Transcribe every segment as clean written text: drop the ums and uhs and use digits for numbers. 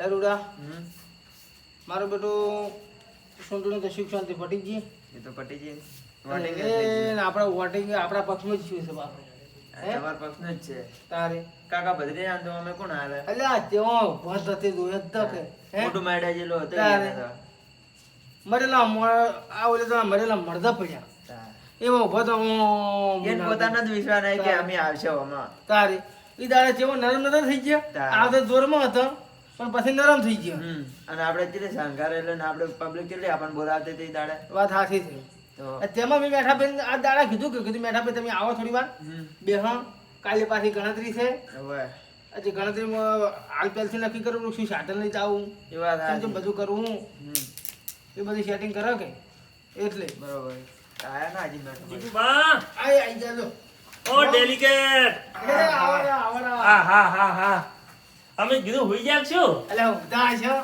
એ રૂડા મારું બેટું સુંદરનું તો સુખ શાંતિ પટી ગઈ. એ તો પટી ગઈ. આપણા વોટિંગ આપણા પક્ષમાં જ છે બાપુ. તમારા પક્ષનું જ છે. તારે કાકા ભદ્રી ના તો અમે કોણ હાલે? એટલે આ તેઓ ભત હતી દોયત તો કે મોટું માડા જેલો હતો તારે. મરેલા આ ઓલે તો મરેલા મરદા પડ્યા એવો ઉભો તો એને પોતાનો જ વિશ્વાસ નહીં કે અમે આવશે આમાં. તારે ઈ દાડે જેવો નરમ નરમ થઈ ગયા. આ તો જોરમાં હતો પણ પછી નરમ થઈ ગયો. અને આપણે કેટલી શંકાર એટલે ને આપણે પબ્લિક કેટલી આપણને બોલાવતી હતી દાડે. વાત સાચી છે. તો તેમાં મેં મેઠા બેન આ દાડા કીધું મેઠા બેન તમે આવો થોડી વાર બે હા કાલે પાછી ગણતરી છે. હવે હજી ગણતરીમાં હાલ પહેલથી નક્કી કરવું શું સાધન લઈ જાવું એ વાત કેમ સાચી. બધું કરવું એ બધી સેટિંગ કરો કે એટલે બરોબર. આયા ના હજી મેઠો. જીગુબા આઈ જાજો. ઓ ડેલિકેટ આવરા હા અમે કીધું હોઈ જાગ છું એટલે ઉધા છો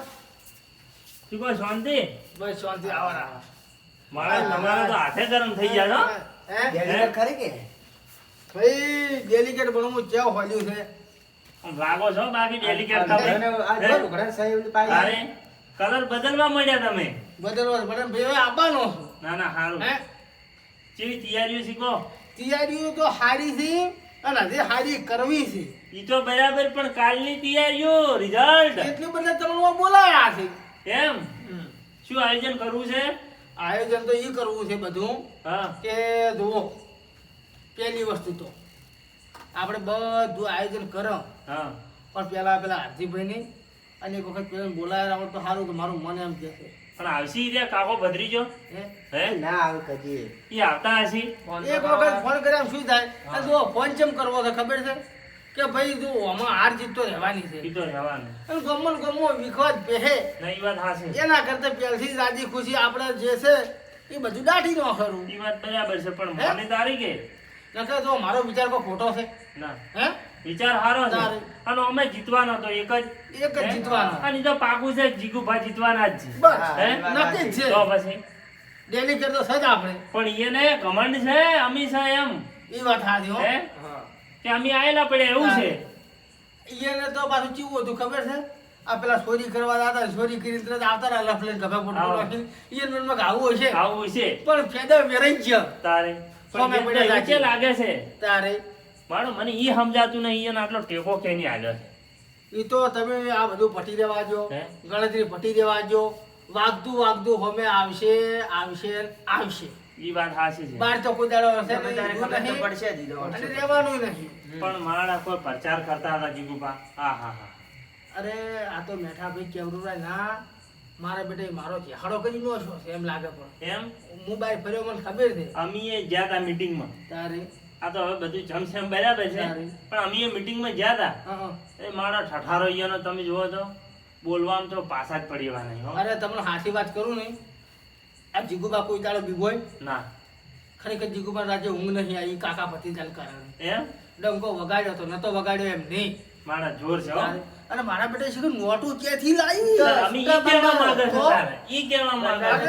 શું કહો શાંતિ બસ શાંતિ આવરા મારા તમારા તો હાથે ગરમ થઈ ગયા હે ખરી કે ભાઈ ડેલિકેટ બનવું કેવું હોલ્યું છે. આમ લાગો છો બાકી ડેલિકેટ અરે કલર બદલવા માંડ્યા તમે બદલવા બદલ ભાઈ આવવાનો છું. ના સારું હે કેવી તૈયારીઓ શીખો તૈયારીઓ તો હારી છે અને હજી હારી કરવી છે. ઈ તો બરાબર પણ કાલની તૈયારીઓ રિઝલ્ટ એટલું બધા તમને બોલાયા છે. એમ શું આયોજન કરવું છે? આયોજન તો એ કરવું છે બધું હા કે જુઓ પહેલી વસ્તુ તો આપણે બધું આયોજન કરો હા પણ પેલા હાર્દિકભાઈને અને એક વખત પેલા બોલાયા રાવણ તો સારું તો મારું મન એમ કહે છે. પણ આવશી રે કાકો ભદ્રીજો હે? હે ના આવે કદી. ઈ આવતા હશી એક વખત ફોન કર્યા શું થાય અને જો ફોન ચેમ કરવો છે ખબર છે કે ભાઈ જો આમાં હાર જીત તો રહેવાની છે ઈ તો રહેવાનું અને ગમો વિખવાદ પહેે નહીં વાત હાશે એના કરતા પહેલથી જ રાજી ખુશી આપણે જે છે એ બધું દાઢી નો ખરું. ઈ વાત બરાબર છે પણ હે? મને તારી કે નકર જો મારો વિચાર કોઈ ખોટો છે ના હે વિચાર સારો છે તારે. અને અમે જીતવાનો તો એક જ એક જ હે? જીતવાનો. અને ઈ તો પાકું છે જીગુભા જીતવાના જ છે બસ હે? નક્કી જ છે. તો પછી ડેલિકેટ તો સજ આપણે પણ એને ઘમંડ છે અમી છે એમ એ વાત સાચી હો. હે કે અમે આયેલા પડે એવું છે એને તો પાછું કેવું હતું ખબર છે આ પેલા ચોરી કરવા જતા ચોરી કરી તરત આવતા રહ્યા લફ લઈને ગભા પોટો આવો. રાખીને ઈ મનમાં આવું હશે આવું છે પણ ફેદા વેરાઈ ગયો તારે સોમે પણ પડ્યા એ સાચી. લાગે છે તારે મારો મને ઈ સમજાતું નહીં એને આટલો ટેકો કેની આવ્યો છે ઈ તો તમે આ બધું પટી દેવા જો હે? ગણતરી પટી દેવા જો વાગતું હોમે આવશે ઈ વાત સાચી છે બાર તો કોઈ દાડો હશે તમે તારે નહીં, ખબર તો નહીં. પડશે જ ઈ તો. અને રહેવાનું નહીં. પણ મારા કોઈ પ્રચાર કરતા હતા જીગુભા હા અરે આ તો મેઠા ભાઈ કેવડું રે ના મારા બેટે મારો ઝાડો કરી નો છો એમ લાગે પણ એમ મોબાઈલ ફર્યો મને ખબર છે અમી એ ગયા હતા મીટિંગમાં તારે આ તો હવે બધું જમસેમ બરાબર છે સારું. પણ અમી એ મીટિંગમાં ગયા હતા હા. એ મારા ઠઠારો ઈયાનો તમે જુઓ તો બોલવામાં તો પાછા જ પડી એવા નહીં હો અરે તમને હાથી વાત કરું ને આ જીગુબા કોઈ દાડો બીગોય ના ખરેખર જીગુબા રાજે ઊંઘ નહીં આવી કાકા ભતીજાને કારણે એમ ડંકો વગાડ્યો તો નતો વગાડ્યો એમ નહીં મારા જોર છે હો તારે. અને મારા બેટે શું કીધું, નોટું ક્યાંથી લાવી અમી ઈ કહેવા માંગે છે તારે. ઈ કહેવા માંગે છે.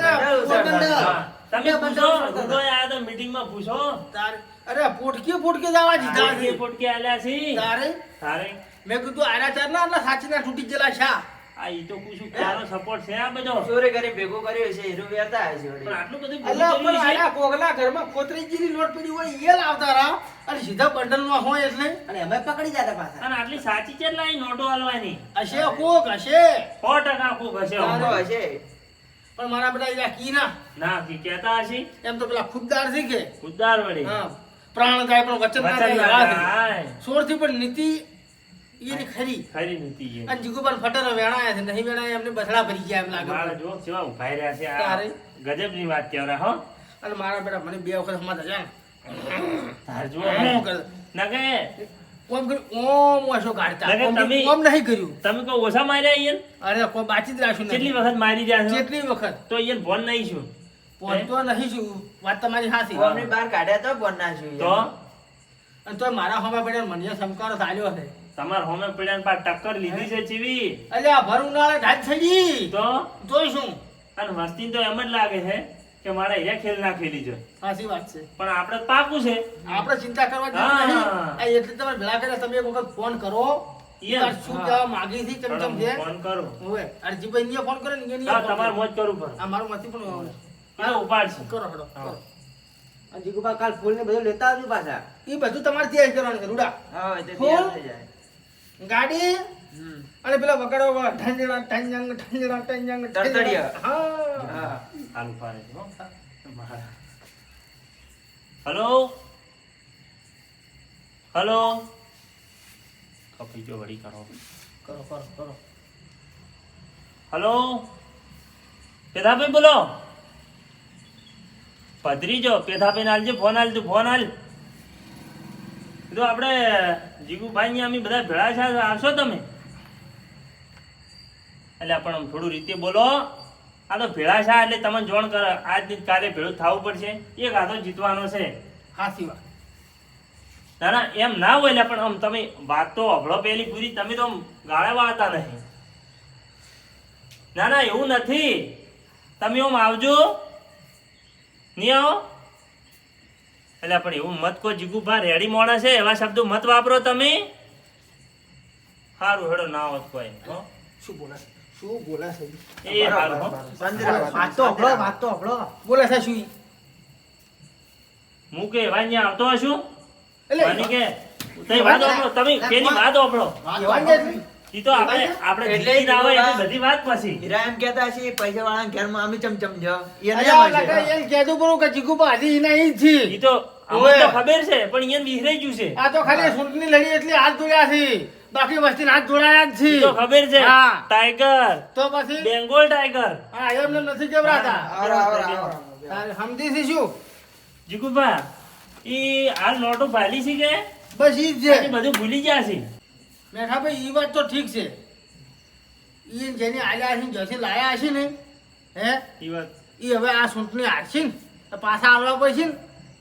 હા. તમે પૂછો રૂડો આયા તો મીટિંગમાં પૂછો તારે અરે પોટકી જવા દીધા તારે છે. એ પોટકી આલ્યા છે તારે તારે મેં કીધું આરા ચાર ના એટલે સાચીના તૂટી ગયેલા શા આ ઈ તો પૂછું તારો સપોર્ટ છે આ બધો ચોરી કરી ભેગું કર્યું છે હીરો વેરતા હશે વળી. પણ આટલું બધું એટલે ભેગું પણ કર્યું છે. આરા કોગલા ઘરમાં કોતરીજીની લોટ પડી હોય એ લાવતા રહા અને સીધા બંડલમાં હોય એટલે અને અમે પકડી જતા પાછા. અને આટલી સાચી કેટલા ઈ નોટો આલવાની હશે કોક હશે 100% ખૂબ હશે તો હમણાં. હશે. પણ મારા બેટા એલા કી ના ના કી કહેતા હશે એમ તો પેલા ખુદદાર છે કે ઉદ્ધાર વળી હા પ્રાણ જાય પણ વચન ના વચન જાય ના જાય. સોરથી પણ નીતિ એની ખરી ખરી નીતિ છે અને જીગુબાન ફટર વેણાયા છે નહીં વેણાયા એમને બથડા ભરી ગયા એમ મારા લાગે જો કેવા ઉભા રહ્યા છે આ તારે. ગજબની વાત કહેવાય હો અને મારા બેટા મને બે વખત સમજ છે તાર જો ઓમ કરે ના કે ઓમ કરી ઓમ ઓછો કાઢતા લગન ઓમ તમે- ઓમ નહીં કર્યું તમે કોઈ ઓછા માર્યા ઈયન અરે કોઈ બાચી જ રાખ્યું કેટલી નહીં વખત મારી રહ્યા છો કેટલી વખત તો ઈયન ભોન નહીં છું પહોંચતો નહીં છું વાત તમારી સાચી ગોમની બહાર કાઢ્યા તો બોન ના છું તો અને તોય મારા હોવા પડ્યા મને સમકારો ચાલ્યો છે તમાર હોમે પડ્યા ને પાછ ટક્કર લીધી છે ચીવી અલ્યા ભર ઉનાળે ઢાજ થઈ ગઈ તો જોઈશું અને વસ્તી તો એમ જ લાગે છે કે મારે એ ખેલ ના ખેલી છે સાચી વાત છે પણ આપણે તો પાકું છે આપણે ચિંતા કરવા હા. જેવું નહીં આ એટલે તમારે ભેળા કર્યા તમે એક વખત ફોન કરો ઈ યાર શું કહેવા માંગી છે ચમચમ છે ફોન કરું ઓવે અરજીભાઈ ને ફોન કરે ને કે હા તમારે મોજ કરવું પડે આ મારું માંથી પણ એ તો ઉપાડશે કરો હડો હા. કરો. અને જીગુબા કાલ ફૂલ ને બધું લેતા આવજો પાછા ઈ બધું તમારે ત્યાં કરવાનું છે રૂડા હા એ તો ફૂલ? તૈયાર થઈ જાય ગાડી હમ. અને પેલા વગાડો ઢંજણા ઢંજંગ ઢંજણા ઢંજંગ તરતડિયા. હા હા હાલ ઉપાડે છે, હો. મારા. હલો હલો કપાઈ ગયો વળી કરો કરો કરો કરો હલો પેધાભાઈ બોલો પધરીજો પેધાભાઈ હાલજો ફોન હાલજો ફોન હાલ તો આપણે જીગુભાઈ ને અમે બધા ભેળા છે આવશો તમે એટલે પણ આમ થોડું રીતે બોલો આ તો ભેળા છે એટલે તમને જોણ કરે આજ ની કાલે ભેળું થવું પડશે એક હાથો જીતવાનો છે હાથી વાત ના ના એમ ના હોય એટલે પણ આમ તમે વાત તો અભળો પેલી પૂરી તમે તો આમ ગાળા વાળતા નહીં ના ના એવું નથી તમે આમ આવજો નહીં આવો એટલે પણ એવું મત કો જીગુભા રેડી મોડા છે એવા શબ્દો મત વાપરો તમે સારું હેડો ના હોત કોઈ હો શું બોલે છે? શું બોલે છે એ સારું હો વાત તો હભળો વાત તો હભળો બોલે છે શું ઈ? હું કે એવા અહીંયા આવતો હશું એટલે માની કે તઈ વાત ઓપડો તમે પેલી વાત ઓપડો એવાન જાય ઈ તો આપણે એટલે જીતી ના હોય જીગુભા- એટલે બધી વાત પછી હીરા એમ કહેતા છે પૈસા વાળા ઘરમાં અમે ચમચમ જ એને અલ્યા મળશે. લગા એમ કહેતું પડું કે જીગુબા હજી એના ઈ જ છે ઈ તો અમને તો ખબર છે પણ એને વિસરાઈ ગયું છે આ તો ખાલી ચૂંટણી લડી એટલે હાથ જોડ્યા છે બાકી વસ્તી હાથ જોડાયા જ ઈ તો છે ખબર છે હા. ટાઈગર તો પછી બેંગોલ ટાઈગર હા એમને નથી કેવડાતા આવરો, આવરો, આવરો. તારે સમજી છે શું જીગુભા ઈ હાલ નોટો ફાલી છે કે બસ ઈ જ આજે છે બધું ભૂલી ગયા છે મેઠા ભાઈ ઈ વાત તો ઠીક છે ઈ જેને આલ્યા છે જશે લાયા હશે ને હે ઈ વાત ઈ હવે આ ચૂંટણી હારશે ને તો પાછા આવવા પડશે ને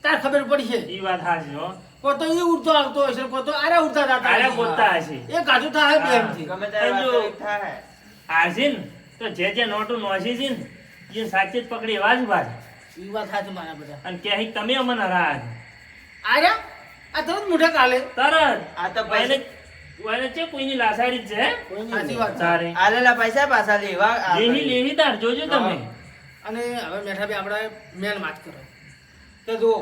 તાર ખબર પડશે ઈ વાત હાચી હો કોઈ તો ઈ ઉડતો આવતો હશે કોઈ તો આરે ઉડતા જતા આરે હશે. ગોતતા હશે. એ ગાજુ થાય બે હા. એમથી. ગમે ત્યારે પણ જો- વાસ્તવિક થાય. હારશે ને તો જે નોટો નોશી છે ને એ સાચે જ પકડી એવા જ વાત ઈ વાત સાચી મારા બધા અને કે તમે અમને હરાજ આરે આ તરત મોઢે કાલે તરત આ તો પૈસા- એને છે કોઈની લાસારી જ છે સાચી વાત છે. તારે આલેલા પૈસા પાછા લેવા લેહી લેહી તાર જોજો તમે અને હવે મેઠા ભાઈ આપણે મેન વાત કરો કે જુઓ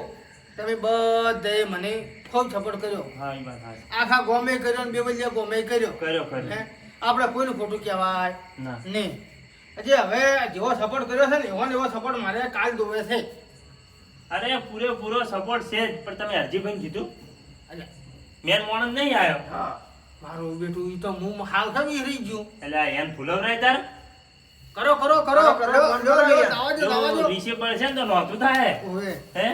તમે બધે મને ખૂબ સપોર્ટ કર્યો હા ઈ વાત હાચી. આખા ગોમે કર્યો ને બે બજે ગોમે કર્યો કર્યો હે? કર્યો આપણે કોઈનું ખોટું કહેવાય ના નહીં હજી હવે જેવો સપોર્ટ કર્યો છે ને એવો ને એવો સપોર્ટ મારે કાલ દોવે છે અરે પૂરેપૂરો સપોર્ટ છે જ પણ તમે હરજીભાઈ કીધું અને મેન માણસ નહીં આવ્યો હા મારું બેટું ઈ તો હું હાલ થવી રહી ગયું એટલે એને ફૂલવરાય તાર કરો કરો કરો કરો, કરો, લ્યો, ફોન લ્યો, કરો લ્યો, યાર. લાવા દો, લાવા જો દો. રીસે પડશે ને તો નહોતું થાય ઓવે હે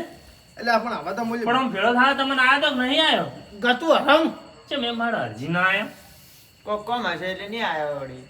એટલે આપણે આવા તો મૂલ્ય પણ આમ ભેળો થાય તમને આયો તો કે નહીં આવ્યો ગતું હરમ છે મેં મારા અરજી ના આવ્યો કોમ હશે એટલે નહીં આવ્યો વળી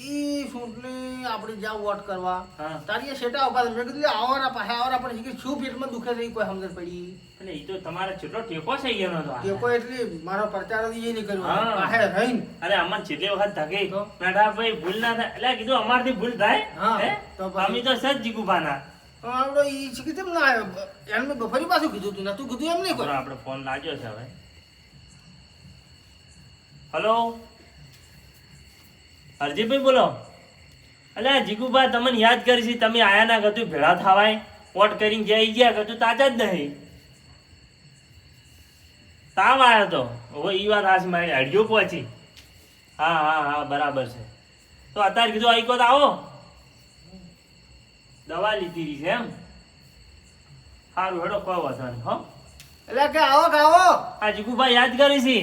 ઈ ચૂંટણી આપણે જ્યાં વોટ કરવા હા. તારી એ શેટા ઉભા હતા. મેં કીધું આવવાના પાછા આવવાના પણ શીખી શું પેટમાં દુખે છે ઈ કોઈ સમજણ પડી એટલે એ તો તમારે કેટલો ટેકો છે એનો તો ટેકો એટલી મારો પ્રચાર જ ઈ નહીં કર્યો હા. પાહે રહીને અરે અમન છેલ્લી વખત ધકે તો? મેઠા ભાઈ ભૂલ ના થાય એટલે કીધું અમારથી ભૂલ થાય હા, હે તો પછી? અમે તો સજ જીગુભાના તો આપણો ઈ શીખી કેમ ના આવ્યો એને મેં બફરી પાછું કીધું તું નતું કીધું એમ નહીં બરાબર, કોઈ આપણે ફોન લાગ્યો છે હવે હલો હરજીભાઈ બોલો અલ્યા જીગુભા તમને યાદ કરી છે તમે આયા ના કતું ભેળા થવાય વોટ કરીને જઈ ગયા કતું તાજા જ નહીં તાવ આવ્યો તો હવે ઈ વાત હાશ મારી હડિયો પહોંચી હા હા હા બરાબર છે તો અત્યારે કીધું આઈ કો તો આવો દવા લીધી રહી છે એમ સારું હેડો કોઈ વાંધો નહીં હો એટલે કે આવો કે આવો આ જીગુભા યાદ કરી છે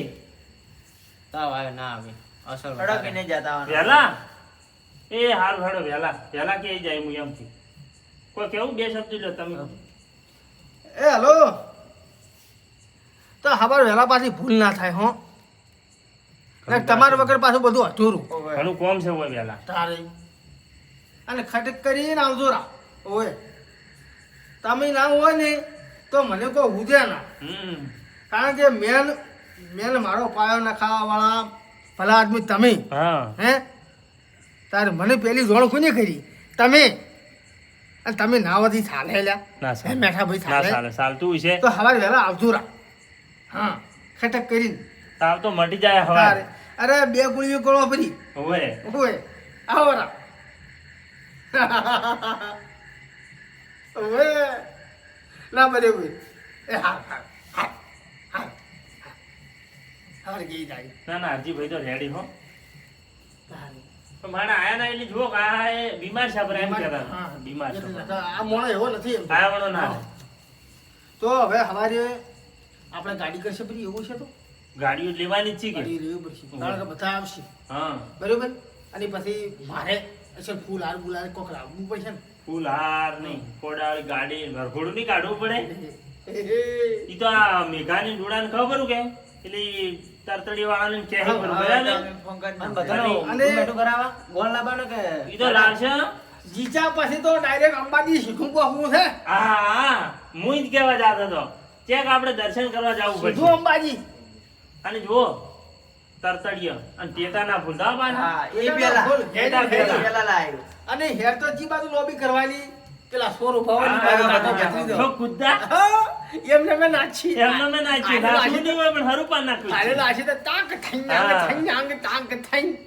તાવ આવે ના આવે અસલ સડકીને જતા આવવાના. વહેલા એ હારું હેડો વહેલા કે જાય હું એમથી કોઈ કેવું બે શબ્દ લો તમે એ હલો તો હવાર વહેલા પાછી ભૂલ ના થાય હો એટલે તમારા વગર પાછું બધું અધૂરું ઓવે. ઘણું કોમ છે હોય વહેલા તારે અને ખટક કરીને આવજો રા ઓય તમે ના હોય ને તો મને કોઈ હુજે ના હમ કારણ કે મેન મારો પાયો ના ખાવા વાળા ભલા આદમી તમે હા હે તારે મને પેલી જોડ કોને કરી તમે અને તમે નાવાથી ચાલે લ્યા ના હે મેઠા ભાઈ ના ચાલે ચાલતું છે તો હવાર વહેલા આવજો રા હા ખટક કરીને તાવ તો મટી જાય હવે તારે અરે 2 ગુળીઓ ગળો ભરી ઓવે ઓય આવો રા ઓય ના બરે ઓય એ હા હા હા હા હાર ગઈ જાય ના ના હરજીભાઈ તો રેડી હો તારી. પણ મારા આયા ના એટલે જુઓ કે આ એ બીમાર છે આપણે એમ કહેતા હા. બીમાર છે એટલે આ મોણો એવો નથી એમ. આયાવણો ના હા. તો હવે હવારે આપણે ગાડી કરશે બધી એવું છે તો ગાડીઓ લેવાની જ છે કે ગાડી લેવી પડશે કારણ કે બધા આવશે હા બરોબર અને પછી મારે અસલ ફૂલ હાર બુલાર કોક લાવવું પડશે ફૂલ હાર નહીં કોડાળી ગાડી ઘરઘોડું નહીં કાઢવું પડે ને ઈ તો આ મેઘાની જોડાને ખબર કે એટલે તરતડી વાળાને કહે હા, બરોબર હા, ને અને બધાનો અને- ટોમેટો કરાવવા ગોળ લાવવાનો કે ઈ તો લાવશે જીચા પછી તો ડાયરેક્ટ અંબાજી શીખું પહોંચવું છે હા હું જ કહેવા જતો હતો ચેક આપણે દર્શન કરવા જવું સીધું પડશે અંબાજી અને જુઓ તરતડીય અને ટેટા ના ભૂલતા પાછા હા એ પેલા ફૂલ હેડા એ પેલા. પેલા લાવ્યો અને હેર તો જી બાજુ લોબી કરવાની પેલા સોર ઉભાવાની હા, બાજુ હા, કાઢો હા, બેસી જો દો. કૂદતા હા, એમને મેં નાચી એમને મેં નાખ્યું આને નાખ્યું નહીં હોય પણ હરું પાન તારે નાખ્યું નાચી તો તાંક થઈને હા. થઈને તાંક થઈને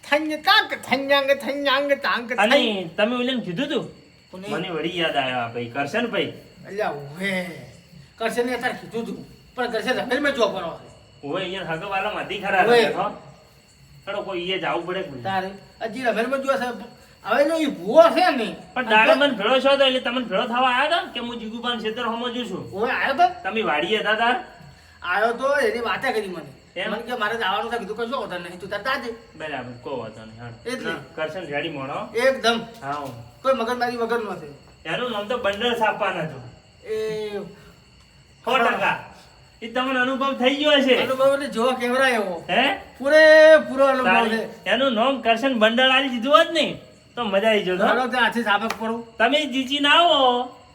થઈને તાંક થઈને થઈને તાંક અને થઈને તમે ઓલે કીધું તું કોને? મને વળી યાદ આવ્યા ભાઈ કરશન ભાઈ અલ્યા ઓવે કરશે ને અત્યારે કીધું તું પણ કરશે રમેલ મેં જો કરો ઓય અહીંયા હગવાલા માંથી ખરા ઓય. હો ચલો કોઈ એ જવું પડે કે નહીં. તારે હજી રમેલ મેં જો છે હવે જો ઈ ભૂવો છે ને પણ દાડે મને ભેળો છો તો એટલે તમને ભેળો થવા આવ્યા હતા કે હું જીગુબાન ક્ષેત્ર સમજુ છું ઓવે આવ્યો તો તમે વાડીએ હતા તાર આવ્યો તો એની વાતે કરી મને એમ? મને કે મારે જવાનું છે કીધું કશો હોતા નહીં તું તાર તાજે બરાબર કો વાંધો નહીં હાલો. એટલે. ના, કરશન રેડી મોણો એકદમ હા કોઈ મગજમારી વગર નો છે એનું નામ તો બંડલ છાપવાના હતું એ 100%. એ તમને અનુભવ થઈ ગયો હશે અનુભવ એટલે જોવા કેવરાય એવો હે પૂરેપૂરો અનુભવ છે તારી- એનું નામ કરશન બંડલ આલી દીધું હોત ને તો મજા આવી જતો ચાલો ત્યાં હાથે સાબક પડું તમે જીજી ના આવો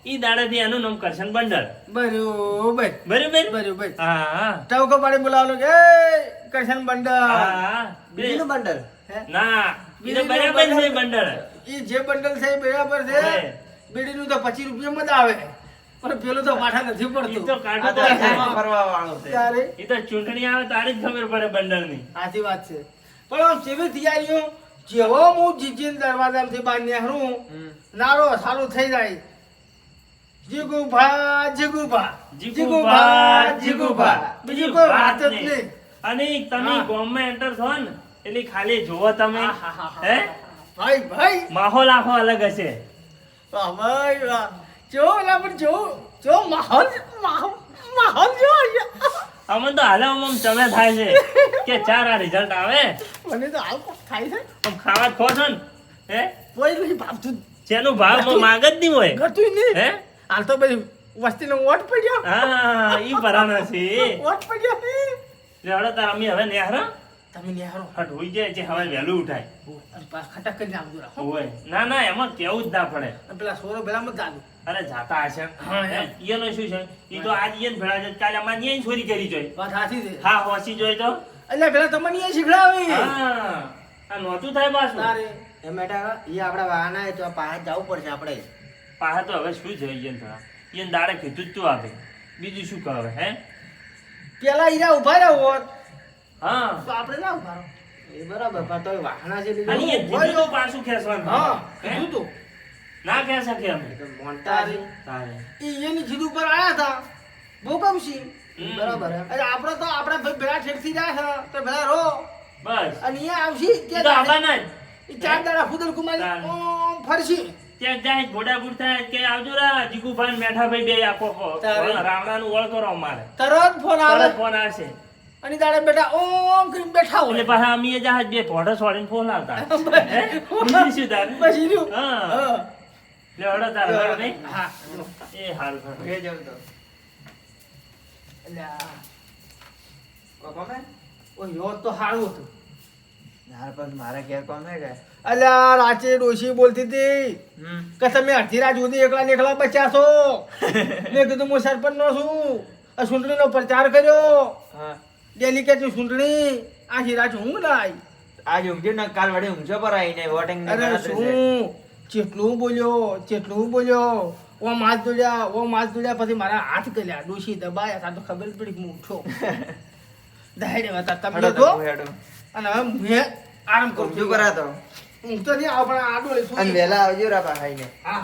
ઈ દાડેથી એનું નામ કરશન બંડલ બરોબર બરાબર બરોબર હા હા ટવકો પાડી બોલાવવાનો કે એ કરશન બંડલ હા બીજું બંડલ ના ઈ તો બીજું બરાબર છે બંડલ. બંડલ ઈ જે બંડલ છે એ બરાબર છે હે. બીડીનું તો 25 રૂપિયામાં જ આવે પણ પેલું તો પાછા નથી ઈ તો પડતું આ કાઢું તો તો આખામાં ફરવા વાળો છે ત્યારે ઈ તો ચૂંટણી આવે તારી જ ખબર પડે બંડલ ની સાચી વાત છે પણ આમ કેવી તૈયારીઓ જેવો હું જીજીન દરવાજામાંથી બહાર નીકળું હમ. નારો સારું થઈ જાય જીગુભા જીગુભા જીગુભા જીગુભા બીજું કોઈ વાત જ નહીં અને તમે હા. ગોમમાં એન્ટર થો ને એટલે ખાલી જોવો તમે આહાહાહા. હે ભાઈ ભાઈ માહોલ આખો અલગ હશે વાહ ભાઈ વાહ જો ના પણ જો માહોલ માહોલ જો અમને તો હાલે આમ તમે થાય છે કે ચાર આ રિઝલ્ટ આવે મને તો હાલ થાય છે આમ ખાવા જ ખો છો ને હે કોઈ નહીં ભાવતું જેનું ભાવ માગ જ નહીં હોય ઘટતું નહીં હે હાલ તો બધી વસ્તીનો વોટ પડ્યો હા ઈ ભરાણા છે વોટ પડ્યો લેવડો તાર અમે હવે નેહરો તમે નિહારો હટ હોઈ જાય છે હવે વહેલું ઉઠાય ખટક કરીને આવજો રાખો હોય ના ના એમાં કેવું જ ના પડે અને પેલા સોરો પેલા મત જાદુ અરે જાતા હશે હા, એમ. ઈયનો શું છે ઈ તો આજ ઈયન ભેળા છે કાલે અમાર ન્યાય ચોરી કરી જોઈ વાત સાચી છે હા હોસી જોઈ તો એટલે પેલા તમને અહીંયા શીખડાવી હા આ નહોતું થાય પાછું તારે એ મેટા એ આપડા વાહના હે તો પાસે જવું પડશે આપણે પાછા તો હવે શું છે ઈયન થોડા ઈયન દાડે કીધું જ તું આપે બીજું શું કહે હે પેલા ઈરા ઉભા રહ્યા હોત હા તો આપણે ના ઉભા રહો. એ બરાબર પણ તોય વાહના છે અને લીધું એ કીધું તો પાછું ખેંચવાનું હા હે? કીધું તું ના ખેંચ શકીએ અમે મોન્ટા છે તારે ઈ એની જીદ ઉપર આયા હતા બહુ કમસી હમ. બરાબર હે અરે આપણે તો આપણા ભાઈ ભેળા ઠેકથી જાય છે તો ભેળા રહો બસ અને અહીંયા આવશી ઈ તો આવવાના જ ઈ ચાર દાડા ફુદલ કુમારી તારે. ઓમ ફરશી ત્યાં જાય ઘોડા બુડ થાય કે આવજો રા જીગુભાઈ ને મેઠાભાઈ બે આપો તારે. રાવણાનું ઓળ કરો અમારે તરત ફોન આવે તરત ફોન આવશે અને દાડે બેટા ઓમ કરીને બેઠા એટલે હોય પાછા અમે જહાજ બે ભોંડો છોડીને ફોન આવતા હે? બીજું શું તારે પછી રહ્યું. હા. હા. લે હળો તારે હળો નહીં હા એ હારું હારું. એ જવું તો અલ્યા, કોમે ઓય યો તો સારું હતું યાર પણ મારે ઘેર કોમે કે અલ્યા રાચે ડોશી બોલતી હતી હમ કે તમે અડધી રાત સુધી એકલા ને એકલા બચ્યા છો મેં કીધું હું સરપંચ નો છું આ ચૂંટણીનો પ્રચાર કર્યો હા ડેલિકેટની ચૂંટણી આખી રાત ઊંઘ ના આવી આજ ઊંઘ્યો ને કાલ વડે ઊંઘજો પર આવીને વોટિંગ ની અરે ગણતરી છે શું ચેટલું બોલ્યો ઓ માસ દોડ્યા પછી મારા હાથ કર્યા ડોશી દબાયા તા તો ખબર જ પડી કે હું ઉઠો દાડે હતા તમે હડો તો તો હેડો અને હવે મેં આરામ કરું શું કરા તો હું તો નહીં આવું પણ આ આડોળી અને શું વહેલા આવજો રાપા ખાઈને હા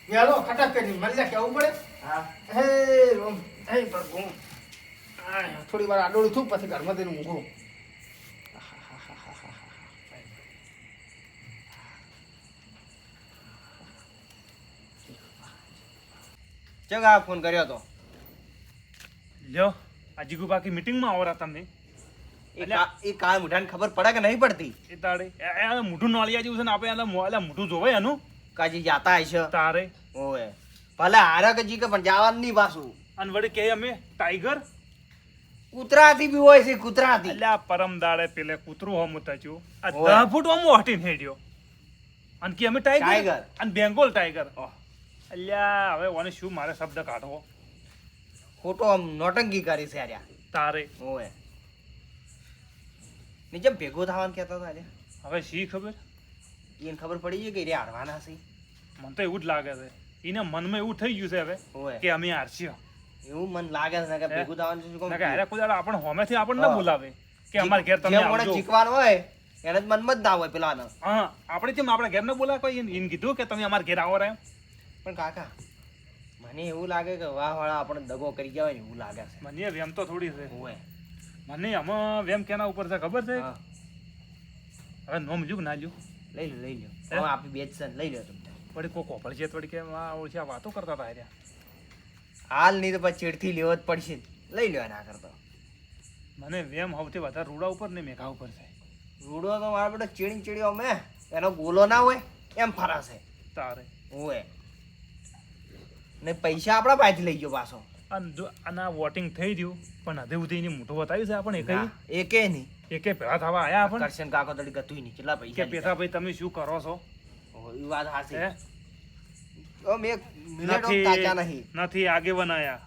વેલો ખટક કરી મળી જાય કેવું પડે હા હે રોમ હે પ્રભુ થોડી વાર આડોળી થયું પછી ઘરમાં જઈને ઊંઘું ચંગ આ ફોન કર્યો તો લ્યો આ જીગુ બાકી મીટિંગમાં આવરા તમે એ કાળ મુઠાને ખબર પડે કે નહીં પડતી એ તારે મોઢું નોળિયા જેવું છે ને આપણે એટલે મોઢું જોવે એનું કાજી જાતા હશે તારે ઓએ ભલે હારે કે જી કે પણ જવાનું નહીં પાછું અને વળી કે અમે ટાઈગર કૂતરાથી બી હોય છે કૂતરાથી એટલે આ પરમ દાડે પેલે કૂતરું હોમું થયું આ ઓય. 10 ફૂટ હોમું હટીને હેડ્યો અને કે અમે ટાઈગર ટાઈગર. અને બેંગોલ ટાઈગર અલ્યા હવે ઓને શું મારે શબ્દ કાઢવો ખોટો આમ નોટંકી કરી છે આર્યા તારે ઓએ નીચે ભેગો થવાનું કહેતા હતા આર્યા હવે શી ખબર એને ખબર પડી ગઈ કે રે હારવાના છે મને તો એવું જ લાગે છે એને મનમાં એવું થઈ ગયું છે હવે ઓએ કે અમે હારશીઓ એવું મન લાગે છે કે ભેગું થવાનું છે શું ના કહું? કે હારે કોઈ દાડો આપણને હોમેથી આપણને હા. ના બોલાવે કે અમારા ઘેર તમે જે મોણે આવજો ચીકવાનું હોય એને જ મનમાં જ ના હોય પેલાને હા આપણે કેમ આપણા ઘેર ન બોલાવે કોઈ એને કીધું કે તમે અમારા ઘેર આવો રે પણ કાકા મને એવું લાગે કે વાહ વાળા આપણે દગો કરી ગયા હોય ને એવું લાગે છે મને વેમ તો થોડી છે ઓએ મને આમાં વેમ કેના ઉપર છે ખબર છે હા હવે નોમ લ્યું કે ના લ્યું લઈ લો લઈ લો હે? હવે આપી બેચ છે લઈ લો તમે વળી કોઈ કોપળ છે વળી કે આ ઓળખી આ વાતો કરતા હતા હાર્યા હાલ નહીં તો પછી ચીડથી લેવો જ પડશે લઈ લો એના કરતો મને વેમ સૌથી વધારે રૂડા ઉપર ને મેઘા ઉપર છે રૂડો તો મારા બેટા ચીડી ચીડ્યો અમે એનો ગોલો ના હોય એમ ફરાશે તારે ઓએ ને પૈસા આપણા પાસેથી લઈ ગયો પાછો અને જો આના વોટિંગ થઈ રહ્યું પણ હદે સુધી એની મોટું બતાવ્યું છે આપણે ના, એકે નહીં એકે ભેળા થવા આયા આપણને કરશન કાકો તડી ગતું નહીં કેટલા કે પૈસા પેથા ભાઈ તમે શું કરો છો ઓહો, ઈ વાત હાચી હે ઓ મેં મિનિટો નથી તાજા નહીં નથી આગેવાન આયા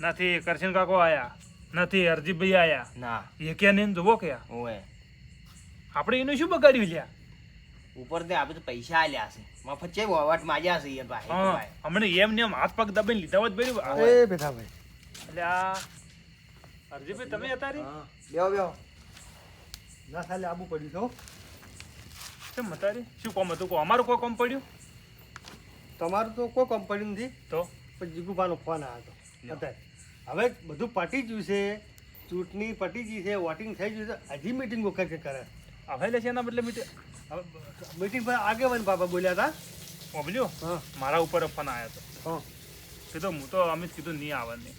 નથી કરશન કાકો આયા નથી અરજીભાઈ આયા ના એ કે ને જોવો કે ઓએ આપણે એનું શું બગાડ્યું લ્યા ઉપર તે આપણે તો પૈસા આલ્યા છે મફત છે વવાટ માજ્યા છે એ ભાઈ હા ભાઈ. હમણે એમ ને એમ હાથ પગ દબાઈને લીધા હોત ભાઈ એ બેઠા ભાઈ એટલે આ અરજીભાઈ તમે હતા રે હા બેહો બેહો ના ખાલી આબુ પડ્યું તો કેમ હતા રે શું કોમ હતું અમારું કોઈ કોમ પડ્યું તમારું તો કોઈ કંપની નથી તો પણ જીગુભાનો ફોન આવ્યો હતો અત્યારે હવે બધું પટી ગયું છે ચૂંટણી પટી ગઈ છે વોટિંગ થઈ ગયું છે હજી મિટિંગ વખત કરે હવે લે છે એના બદલે મીઠે મિટિંગ પર આગેવાન બાબા બોલ્યા હતા ઓબલ્યો હા મારા ઉપર ફોન આવ્યો હતો હા કીધું હું તો અમિત કીધું નહીં આવવાની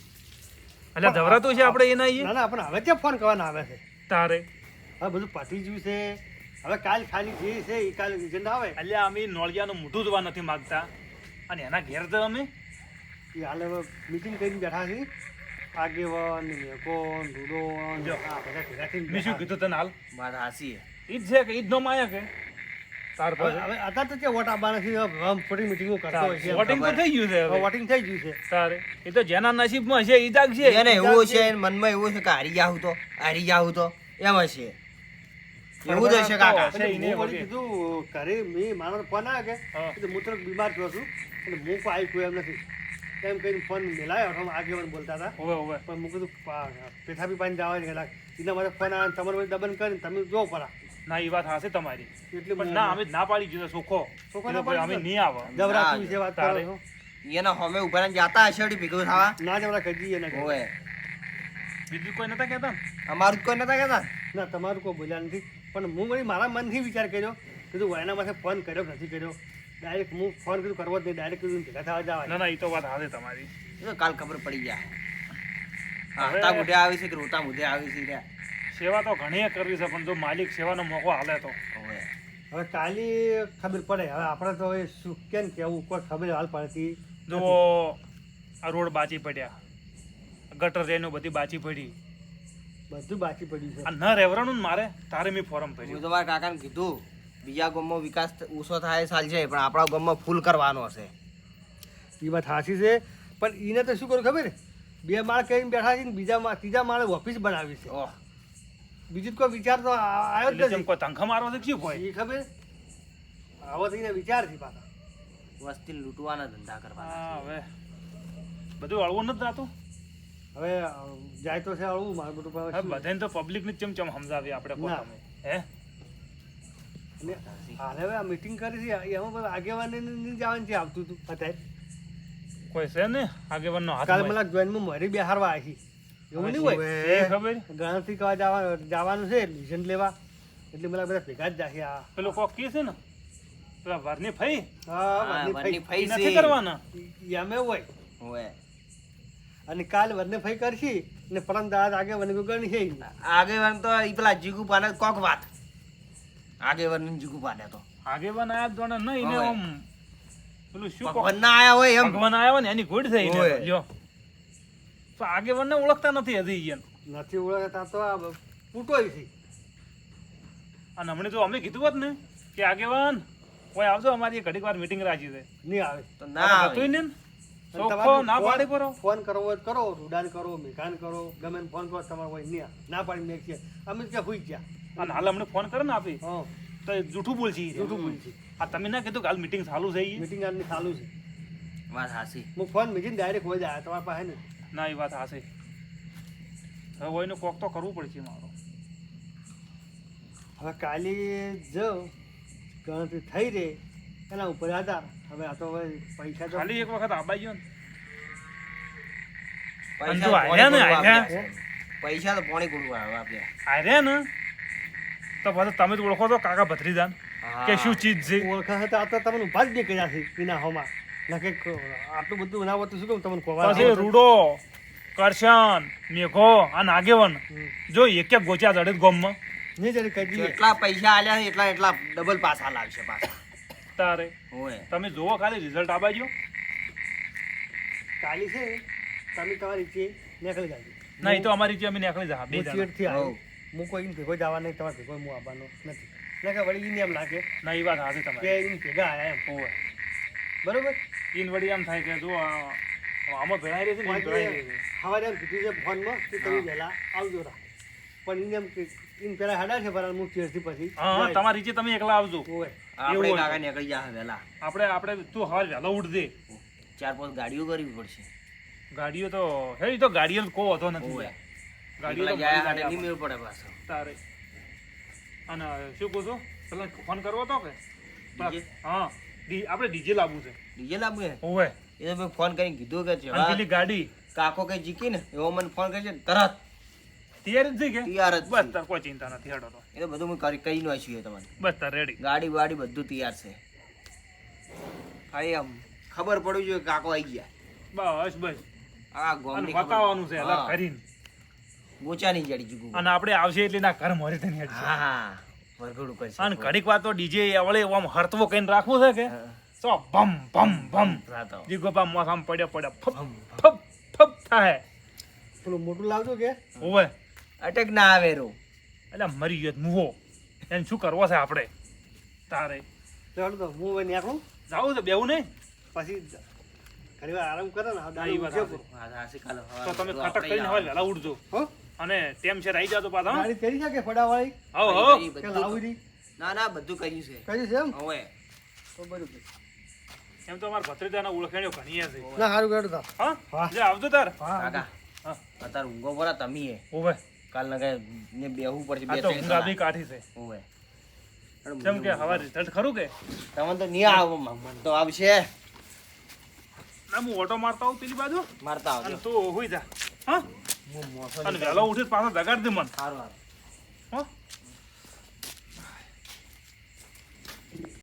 એટલે ધવરાતું છે આપણે એના ના ના પણ હવે ક્યાં ફોન કરવાના આવે છે તારે હવે બધું પટી ગયું છે હવે કાલ ખાલી જે છે એ કાલ એજન્ડા આવે અલ્યા અમે નોળિયાનું મોઢું જોવા નથી માંગતા અને એના ઘેર તો અમે એ હાલ હવે મિટિંગ કરીને બેઠા છે આગેવાન મેકોન રૂડો જો. આ બધા ભેગા થઈને મેં શું બેઠા. કીધું તને હાલ વાત હાચી ઈ જ છે કે ઈ જ નો માયા કે તાર હવે પાસે હવે અત્યારે તો ક્યાં વોટ આપવાના છે હવે ખોટી મિટિંગો કરતો હોય છે વોટિંગ તો થઈ ગયું છે હવે હવે વોટિંગ થઈ ગયું છે તારે એ તો જેના નસીબમાં છે ઈ જાગશે એને એવું છે એને મનમાં એવું છે કે હારી જાઉં તો એમ હશે એવું જ હશે કાકા છે ઈને હું વળી વગે. કીધું ઘરે મેં મારો ફોન આવ્યો હા. કે હું તો બીમાર થયો છું એટલે હું કોઈ આવી કોઈ એમ નથી એમ કહીને ફોન મિલાયો હમ આગેવાન બોલતા હતા હોવે હોવે પણ હું કીધું પેથા બી પાણી જવા ગયેલા એના માટે ફોન આવે તમારે વળી દબન કરીને તમે જો પડા ના ઈ વાત હાશે તમારી એટલે પણ ના અમે ના પાડી દીધો સોખો સોખો કીધું ના ભાઈ પાડી અમે દીધો? નહીં આવો જવરાત ના, વિશે વાત કરો તારે. છો એના હોમે ઉભા રહીને જાતા હશે વળી ભેગું થવા ના જવરા કજી એને ઓએ બીજું કોઈ નતા કહેતા ને? અમારું જ કોઈ નતા કહેતા ના તમારું કોઈ બોલ્યા નથી પણ હું વળી મારા મનથી વિચાર કર્યો કીધું એના માટે ફોન કર્યો કે નથી કર્યો ડાયરેક્ટ હું ફોન કીધું કરવો જ નહીં ડાયરેક્ટ કીધું ભેગા થવા જવા ના ના ઈ તો વાત હાશે તમારી એ તો કાલ ખબર પડી જાય હવે- હાતા મુઢે આવી છે કે રોતા મુઢે આવી છે રે સેવા તો ઘણી કરવી છે પણ જો માલિક સેવાનો મોકો હાલે તો ઓએ હવે કાલે ખબર પડે હવે આપણે તો એ શું કેમ કેવું કોઈ ખબર હાલ પડતી જો આ રોડ બાચી પડ્યા ગટર રેનો બધી બાચી પડી બધું બાકી પડ્યું છે આ ન રહેવરાનું ને મારે તારે મેં ફોરમ હું ભર્યું તો મારા કાકાને કીધું બીજા ગામમાં વિકાસ ઓછો થાય સાલ છે પણ આપણા ગામમાં ફૂલ કરવાનો હશે એ વાત સાચી છે પણ એને તો શું કરું ખબર બે માળ કરીને બેઠા છે ને ત્રીજા માળે ઓફિસ બનાવી છે ઓહ બીજું કોઈ વિચાર તો આવ્યો જ એટલે જેમ નથી કોઈ તંખા મારવા છે કે શું કોઈ એ ખબર આવો તો એને વિચાર છે પાછા વસ્તી લૂંટવાના ધંધા કરવાના હા હવે બધું અળવું નથી જાતું હવે જાય તો છે આવું મારું બધું હવે પણ બધાને તો પબ્લિક ને ચમ સમજાવી આપણે ના પોતાને હે અને હાલે હવે આ મીટિંગ કરી છે એમાં બધા આગેવાનને નહીં જવાનું છે આવતું હતું અત્યારે કોઈ છે ને આગેવાનનો હાથ કાલે હોય. મને જોઈનમાં મારી બેહારવા આવી છે એવું નહીં હોય એ ખબર ગણતરી કરવા જવાનું છે લિસન લેવા એટલે મને બધા ભેગા જ જાય આ પેલો કોક કે છે ને પેલા વરની ફઈ હા વરની વરની ફઈ ફઈ નથી કરવાના એમે હોય ઓય અને કાલ વરને ફઈ કરશી ને પરમ દાદ આગે વને ગણી છે ઈ. આગેવાન તો ઈ પેલા જીગુ પાને કોક વાત આગેવાન ને જીગુ પાને તો આગેવાન આયા જ જોણે નહીં ને હોય. આમ પેલું શું કોક ભગવાન ના આયા હોય એમ ભગવાન આવ્યો ને એની ગોડ થઈ હોય. લ્યો તો આગેવાનને ઓળખતા નથી હજી ઈયન. નથી ઓળખતા તો આ ફૂટોય છે અને હમણાં તો અમે કીધું હોત ને કે આગેવાન કોઈ આવજો અમારી એક ઘડીક વાર મીટિંગ રાખી છે નહીં આવે તો ના આવે હતું ને અને ચોખ્ખો તમારે ના પાડી પરો ફોન કરવો હોય તો કરો રૂડાન કરો મેઘાન કરો ગમે એને ફોન કરો તમારે હોય નહીં ના પાડી મેં છે અમે જ ક્યાં હુઈ ગયા અને હાલ અમને ફોન કરે ને આપી હા તો એ જૂઠું બોલશે ઈ. જૂઠું બોલી છે આ તમે ના કીધું કે હાલ મીટિંગ ચાલુ છે ઈ? મીટિંગ આજની ચાલુ છે વાત હાસી હું ફોન મીટીને ડાયરેક્ટ હોય જાય તમારા પાસે ને ના એ વાત હાશે હવે કોઈનું કોક તો કરવું પડશે મારો હવે કાલે જો ગણતરી થઈ રે એના ઉપર આધાર હવે આ તો હવે પૈસા તો ખાલી એક વખત આબાઈ ગયો ને પૈસા જો આયા ને, પોણી આયા. આપ્યા. પૈસા તો પોણી કુડવા આપ્યા આર્યા ને તો પાછું તમે જ ઓળખો છો કાકા ભત્રીજાન હા. કે શું ચીજ છે ઓળખા હતા આ તો તમને ઉભા જ નહીં કર્યા છે એના હોમાં ના કે આટલું બધું ના હોતું શું કેમ તમને કોવા પછી રૂડો કરશન મેઘો અને આગેવન જો એક એક ગોચા જડે ગોમમાં નહીં જરી કહી દઈએ જેટલા પૈસા આલ્યા છે એટલા એટલા ડબલ પાછા લાવશે પાછા તારે ઓય તમે જોવો ખાલી રિઝલ્ટ આબાઈ ગયો કાલી છે તમે તમારી રીતે નીકળી જાજો ના એ તો અમારી જે અમે નીકળી જા બે હું જણા ચીડથી આવ્યો હોવ. હું કોઈ એને ભેગો જવા નહીં તમારે ભેગો હું આવવાનો નથી ના કે વળી એને એમ લાગે ના એ વાત હાથે કે તમારે એને ભેગા આવ્યા એમ ઓવે બરોબર ઈન વળી એમ થાય કે જો આમાં ભેળાઈ રહી છે ને ઈ ભેળાઈ રહી છે. સવારે એમ કીધું છે ફોનમાં કે તમે વહેલા આવજો રા પણ એને એમ કે એને પેલા હાડા છે ભરા હું ચેરથી પછી હા જાય. તમારી રીતે તમે એકલા આવજો ઓવે. આપણે એવું કાકા નીકળી જા વહેલા આપણે તું હવે વહેલો ઉઠ દે 4-5 ગાડીઓ કરવી પડશે ગાડીઓ તો હે ઈ તો ગાડીઓ કો હતો નથી ઓય ગાડીઓ એકલા તો જાય મળી હાટે જાય નહીં મેળ પડે પાછો તારે અને શું કહું છું પેલા ફોન કરવો હતો કે DJ? હા આપણે ડીજે લાવવું છે ડીજે લાવવું હે ઓવે એ તો મેં ફોન કરીને કીધું કે અને જેવા પેલી ગાડી કાકો કઈ જીકી ને એવો મને ફોન કરશે ને તરત તૈયાર જ છે કે તૈયાર જ બસ છે. તાર કોઈ ચિંતા નથી હેડો તો એ તો બધું મેં કહી નાખ્યું તમારે બસ તાર રેડી ગાડી વાડી બધું તૈયાર છે ભાઈ આમ ખબર પડવી જોઈએ કે કાકો આવી ગયા બસ બસ આ અને ગોમની બતાવવાનું છે અલગ કરીને ગોચાની જડી ચૂકું અને આપણે આવશે એટલે ના ઘર મોરી થઈને હેડશે હા હા વરઘોડું કરશે અને ઘડીક વાર તો ડીજે આવડે આમ હરતવો કઈને રાખવું છે કે હા. તો ભમ ભમ ભમ રાતો. જીગોપા મોસામ પડ્યો પડ્યો ફપ ફપ ફપ થાય પેલું મોટું લાવજો કે ઓવે અટેક ના આવે રો એટલે મરી ગયો મુવો એને શું કરવો છે આપણે તારે ચાલો તો હું હવે નીકળું જાવું છે બેવું નહીં પછી ઘણી વાર આરામ કરે ને આ ના, ઈ વાત દાડો સાચી. હા, હા, શીખાલો. તો તમે બધું ખટક આપણે કરીને હવે વહેલા ઉઠજો હો અને ટેમ છે આવી જાજો પાછા ગાડી કરી છે કે ફડાવાળી હો હો કરી, કે બધું લાવી દી ના ના બધું કર્યું છે કરી છે એમ હવે તો બરોબર એમ તો અમારા ભત્રીજાના ઓળખાણ્યો ઘણી છે ના સારું કાઢો તા હા હા. જે આવજો તાર કાકા હા અત્યારે ઊંઘો પરા તમે એ ઓવે કાલ ના કઈ ને બેહવું પડશે આ બે તો ત્રણ ઊંઘા બી કલાક. કાઠી છે ઓવે. જેમ કે હવે રિઝલ્ટ ખરું કે તમને તો નહીં આવો મને તો આવશે ના હું ઓટો મારતા આવું પેલી બાજુ મારતા અને આવજો તું હોઈ જા હા હું મોસો અને વહેલો ઉઠી પાછો જગાડ દે મન સારું હો